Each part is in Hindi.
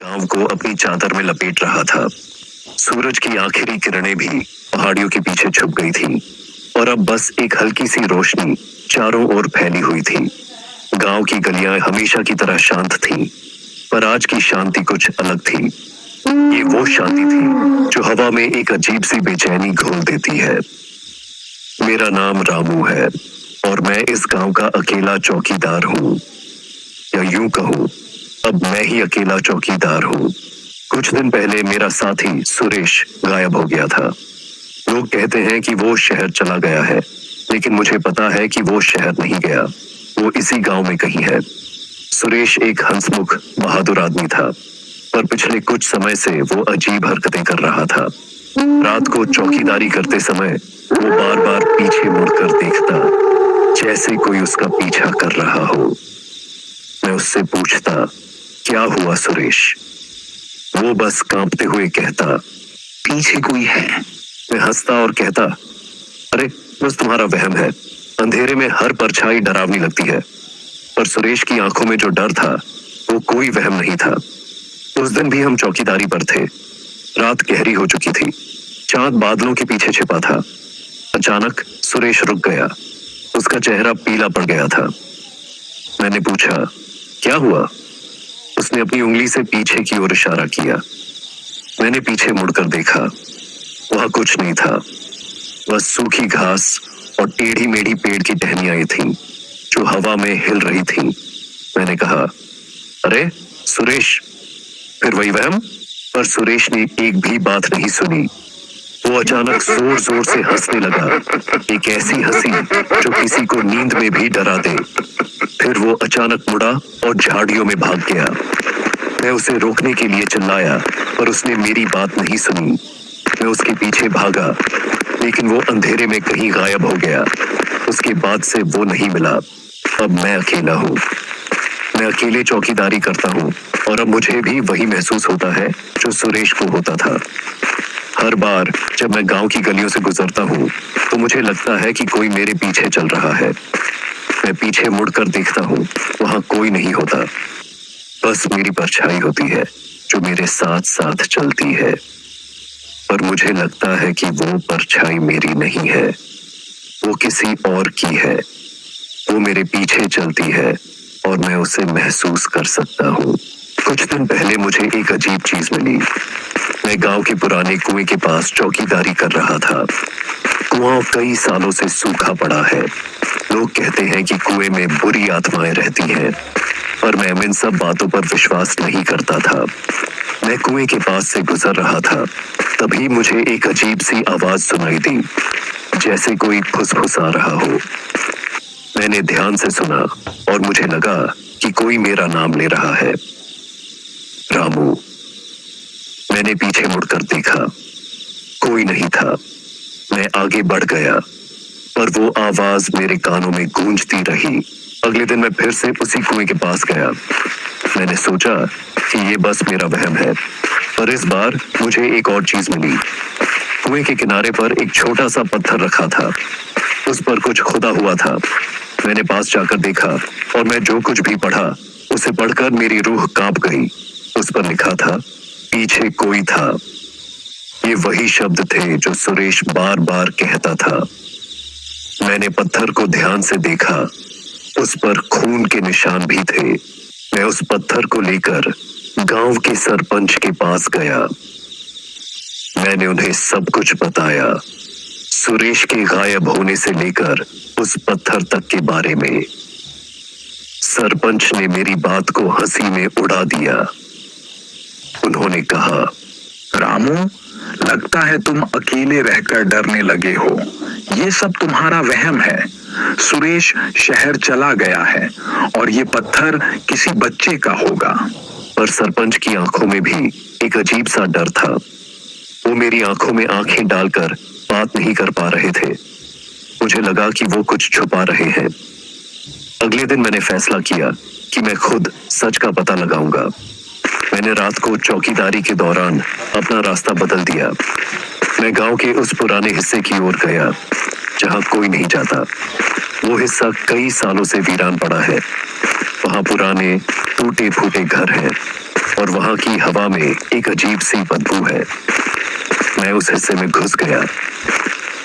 गांव को अपनी चादर में लपेट रहा था। सूरज की आखिरी किरणें भी पहाड़ियों के पीछे छुप गई थी और अब बस एक हल्की सी रोशनी चारों ओर फैली हुई थी। गांव की गलियां हमेशा की तरह शांत थीं, पर आज की शांति कुछ अलग थी। ये वो शांति थी जो हवा में एक अजीब सी बेचैनी घोल देती है। मेरा नाम रामू है और मैं इस गांव का अकेला चौकीदार हूँ, या यूं कहूँ अब मैं ही अकेला चौकीदार हूँ। कुछ दिन पहले मेरा साथी सुरेश गायब हो गया था। लोग कहते हैं कि वो शहर चला गया है, लेकिन मुझे पता है कि वो शहर नहीं गया, वो इसी गांव में कहीं है। सुरेश एक हंसमुख बहादुर आदमी था, पर पिछले कुछ समय से वो अजीब हरकतें कर रहा था। रात को चौकीदारी करते समय वो बार बार पीछे मुड़कर देखता, जैसे कोई उसका पीछा कर रहा हो। मैं उससे पूछता, क्या हुआ सुरेश? वो बस कांपते हुए कहता, पीछे कोई है। मैं हंसता और कहता, अरे बस तुम्हारा वहम है, अंधेरे में हर परछाई डरावनी लगती है। पर सुरेश की आंखों में जो डर था वो कोई वहम नहीं था। उस दिन भी हम चौकीदारी पर थे। रात गहरी हो चुकी थी, चांद बादलों के पीछे छिपा था। अचानक सुरेश रुक गया, उसका चेहरा पीला पड़ गया था। मैंने पूछा, क्या हुआ? उसने अपनी उंगली से पीछे की ओर इशारा किया। मैंने पीछे मुड़कर देखा, वहां कुछ नहीं था, बस सूखी घास और टेढ़ी मेढ़ी पेड़ की टहनियां थीं जो हवा में हिल रही थीं। मैंने कहा, अरे सुरेश, फिर वही वहम? पर सुरेश ने एक भी बात नहीं सुनी। वो अचानक जोर जोर से हंसने लगा, एक ऐसी हंसी जो किसी को नींद में भी डरा दे। फिर वो अचानक मुड़ा और झाड़ियों में भाग गया। मैं उसे रोकने के लिए चिल्लाया, पर उसने मेरी बात नहीं सुनी। मैं उसके पीछे भागा, लेकिन वो अंधेरे में कहीं गायब हो गया। उसके बाद से वो नहीं मिला। अब मैं अकेला हूँ, मैं अकेले चौकीदारी करता हूँ, और अब मुझे भी वही महसूस होता है जो सुरेश को होता था। हर बार जब मैं गांव की गलियों से गुजरता हूँ तो मुझे लगता है कि कोई मेरे पीछे चल रहा है। मैं पीछे मुड़कर देखता हूँ, वहां कोई नहीं होता, बस मेरी परछाई होती है जो मेरे साथ साथ चलती है। पर मुझे लगता है कि वो परछाई मेरी नहीं है, वो किसी और की है। वो मेरे पीछे चलती है और मैं उसे महसूस कर सकता हूँ। कुछ दिन पहले मुझे एक अजीब चीज मिली। मैं गांव के पुराने कुएं के पास चौकीदारी कर रहा था। कुआं कई सालों से सूखा पड़ा है। लोग कहते हैं कि कुएं में बुरी आत्माएं रहती हैं, पर मैं इन सब बातों पर विश्वास नहीं करता था। मैं कुएं के पास से गुजर रहा था, तभी मुझे एक अजीब सी आवाज सुनाई दी, जैसे कोई फुसफुसा रहा हो। मैंने ध्यान से सुना और मुझे लगा कि कोई मेरा नाम ले रहा है, रामू। मैंने पीछे मुड़कर देखा, कोई नहीं था। मैं आगे बढ़ गया, पर वो आवाज मेरे कानों में गूंजती रही। अगले दिन मैं फिर से उसी कुएं के पास गया। मैंने सोचा कि ये बस मेरा वहम है, पर इस बार मुझे एक और चीज मिली। कुएं के किनारे पर एक छोटा सा पत्थर रखा था, उस पर कुछ खुदा हुआ था। मैंने पास जाकर देखा और मैं जो कुछ भी पढ़ा उसे पढ़कर मेरी रूह कांप गई। उस पर लिखा था, पीछे कोई था। ये वही शब्द थे जो सुरेश बार बार कहता था। मैंने पत्थर को ध्यान से देखा, उस पर खून के निशान भी थे। मैं उस पत्थर को लेकर गांव के सरपंच के पास गया। मैंने उन्हें सब कुछ बताया, सुरेश के गायब होने से लेकर उस पत्थर तक के बारे में। सरपंच ने मेरी बात को हंसी में उड़ा दिया। उन्होंने कहा, रामू, लगता है तुम अकेले रहकर डरने लगे हो। ये सब तुम्हारा वहम है। सुरेश शहर चला गया है और ये पत्थर किसी बच्चे का होगा। पर सरपंच की आंखों में भी एक अजीब सा डर था। वो मेरी आंखों में आंखें डालकर बात नहीं कर पा रहे थे। मुझे लगा कि वो कुछ छुपा रहे हैं। अगले दिन मैंने फैसला किया कि मैं खुद सच का पता लगाऊंगा। मैंने रात को चौकीदारी के दौरान अपना रास्ता बदल दिया। मैं गांव के उस पुराने हिस्से की ओर गया जहां कोई नहीं जाता। वो हिस्सा कई सालों से वीरान पड़ा है। वहां पुराने टूटे फूटे घर हैं और वहां की हवा में एक अजीब सी बदबू है। मैं उस हिस्से में घुस गया।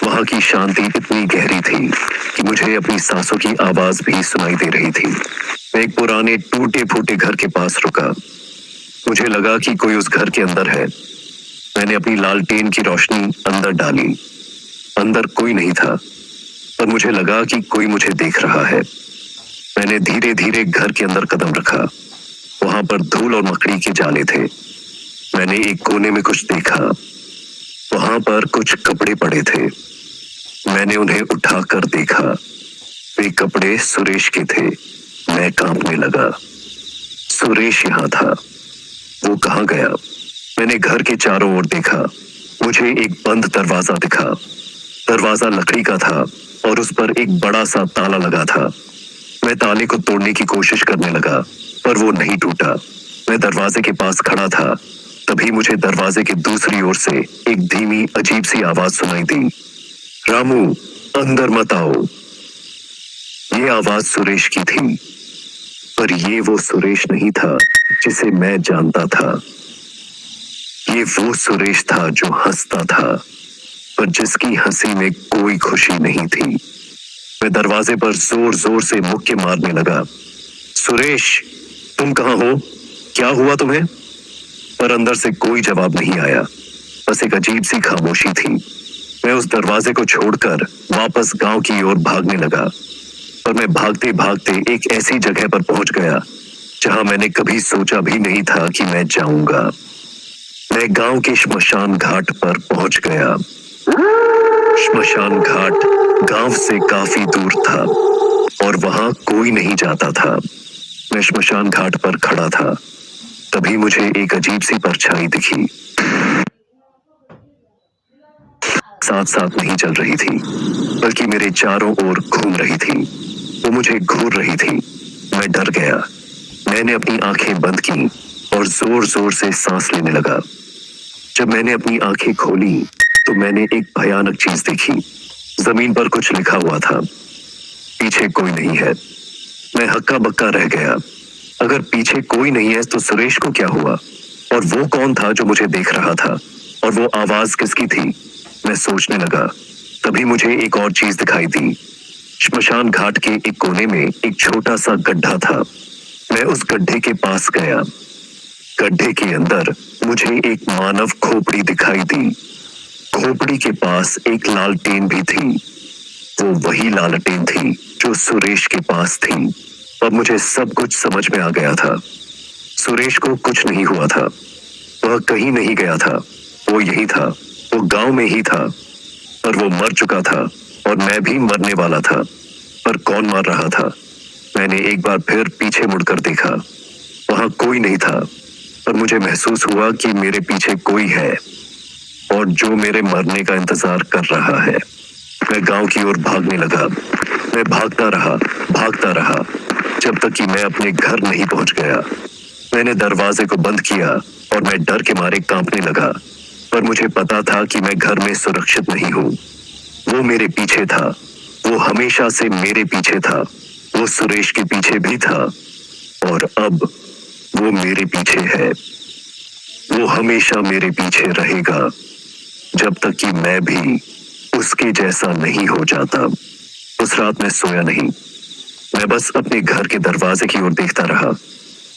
वहां की शांति इतनी गहरी थी कि मुझे अपनी सांसों की आवाज भी सुनाई दे रही थी। मैं एक पुराने टूटे फूटे घर के पास रुका। मुझे लगा कि कोई उस घर के अंदर है। मैंने अपनी लालटेन की रोशनी अंदर डाली। अंदर कोई नहीं था, पर मुझे लगा कि कोई मुझे देख रहा है। मैंने धीरे धीरे घर के अंदर कदम रखा। वहां पर धूल और मकड़ी के जाले थे। मैंने एक कोने में कुछ देखा। वहां पर कुछ कपड़े पड़े थे। मैंने उन्हें उठाकर देखा। वे कपड़े सुरेश के थे। मैं कांपने लगा। सुरेश यहाँ था। वो कहाँ गया? मैंने घर के चारों ओर देखा। मुझे एक बंद दरवाजा दिखा। दरवाजा लकड़ी का था और उस पर एक बड़ा सा ताला लगा था। मैं ताले को तोड़ने की कोशिश करने लगा, पर वो नहीं टूटा। मैं दरवाजे के पास खड़ा था। तभी मुझे दरवाजे की दूसरी ओर से एक धीमी अजीब सी आवाज सुनाई दी। रामू, अंदर मत आओ। ये आवाज सुरेश की थी, पर ये वो सुरेश नहीं था जिसे मैं जानता था। ये वो सुरेश था जो हंसता था, पर जिसकी हंसी में कोई खुशी नहीं थी। मैं दरवाजे पर जोर जोर से मुक्के मारने लगा। सुरेश, तुम कहाँ हो? क्या हुआ तुम्हें? पर अंदर से कोई जवाब नहीं आया। बस एक अजीब सी खामोशी थी। मैं उस दरवाजे को छोड़कर वापस गांव की ओर भागने लगा, पर मैं भागते भागते एक ऐसी जगह पर पहुंच गया जहां मैंने कभी सोचा भी नहीं था कि मैं जाऊंगा। मैं गांव के श्मशान घाट पर पहुंच गया। श्मशान घाट गांव से काफी दूर था और वहां कोई नहीं जाता था। मैं श्मशान घाट पर खड़ा था। तभी मुझे एक अजीब सी परछाई दिखी। साथ साथ नहीं चल रही थी, बल्कि मेरे चारों ओर घूम रही थी। वो मुझे घूर रही थी। मैं डर गया। मैंने अपनी आंखें बंद की और जोर जोर से सांस लेने लगा। जब मैंने अपनी आंखें खोली तो मैंने एक भयानक चीज देखी। जमीन पर कुछ लिखा हुआ था। पीछे कोई नहीं है। मैं हक्का बक्का रह गया। अगर पीछे कोई नहीं है तो सुरेश को क्या हुआ? और वो कौन था जो मुझे देख रहा था? और वो आवाज किसकी थी? मैं सोचने लगा। तभी मुझे एक और चीज दिखाई दी। श्मशान घाट के एक कोने में एक छोटा सा गड्ढा था। मैं उस गड्ढे के पास गया। गड्ढे के अंदर मुझे एक मानव खोपड़ी दिखाई दी। खोपड़ी के पास एक लालटेन भी थी। वो वही लालटेन थी जो सुरेश के पास थी। अब मुझे सब कुछ समझ में आ गया था। सुरेश को कुछ नहीं हुआ था। वह कहीं नहीं गया था। वो यही था। वो गांव में ही था। पर वो मर चुका था और मैं भी मरने वाला था। पर कौन मर रहा था? मैंने एक बार फिर पीछे मुड़कर देखा। वहां कोई नहीं था, पर मुझे महसूस हुआ कि मेरे पीछे कोई है और जो मेरे मरने का इंतजार कर रहा है। मैं गांव की ओर भागने लगा। मैं भागता रहा जब तक कि मैं अपने घर नहीं पहुंच गया। मैंने दरवाजे को बंद किया और मैं डर के मारे कांपने लगा, पर मुझे पता था कि मैं घर में सुरक्षित नहीं हूँ। वो मेरे पीछे था। वो हमेशा से मेरे पीछे था। वो सुरेश के पीछे भी था और अब वो मेरे पीछे है। वो हमेशा मेरे पीछे रहेगा जब तक कि मैं भी उसके जैसा नहीं हो जाता। उस रात मैं सोया नहीं। मैं बस अपने घर के दरवाजे की ओर देखता रहा,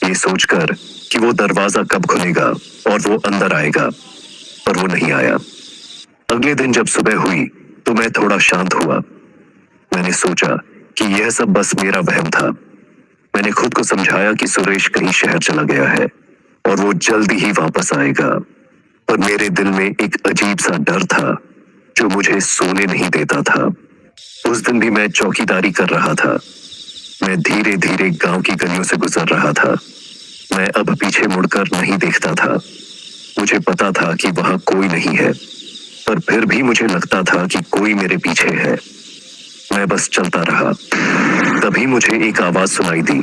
ये सोचकर कि वो दरवाजा कब खुलेगा और वो अंदर आएगा, पर वो नहीं आया। अगले दिन जब सुबह हुई तो मैं थोड़ा शांत हुआ। मैंने सोचा कि यह सब बस मेरा वहम था। मैंने खुद को समझाया कि सुरेश कहीं शहर चला गया है और वो जल्दी ही वापस आएगा। पर मेरे दिल में एक अजीब सा डर था जो मुझे सोने नहीं देता था। उस दिन भी मैं चौकीदारी कर रहा था। मैं धीरे धीरे गांव की गलियों से गुजर रहा था। मैं अब पीछे मुड़कर नहीं देखता था। मुझे पता था कि वहां कोई नहीं है, पर फिर भी मुझे लगता था कि कोई मेरे पीछे है। मैं बस चलता रहा। तभी मुझे एक आवाज सुनाई दी।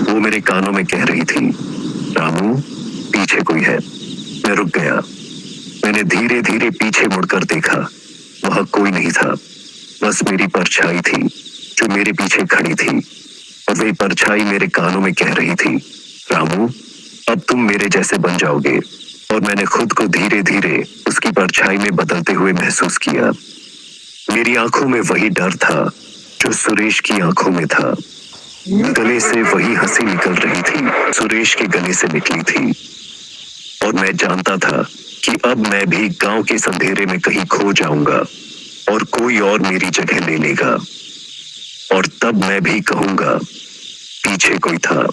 वो मेरे कानों में कह रही थी, रामू, पीछे कोई है। मैं रुक गया। मैंने धीरे धीरे पीछे मुड़कर देखा। वहां कोई नहीं था। बस मेरी परछाई थी जो मेरे पीछे खड़ी थी और वही परछाई मेरे कानों में कह रही थी, रामू, अब तुम मेरे जैसे बन जाओगे। और मैंने खुद को धीरे धीरे उसकी परछाई में बदलते हुए महसूस किया। मेरी आंखों में वही डर था जो सुरेश की आंखों में था। गले से वही हंसी निकल रही थी, सुरेश के गले से निकली थी। और मैं जानता था कि अब मैं भी गांव के अंधेरे में कहीं खो जाऊंगा और कोई और मेरी जगह ले लेगा। और तब मैं भी कहूंगा, पीछे कोई था।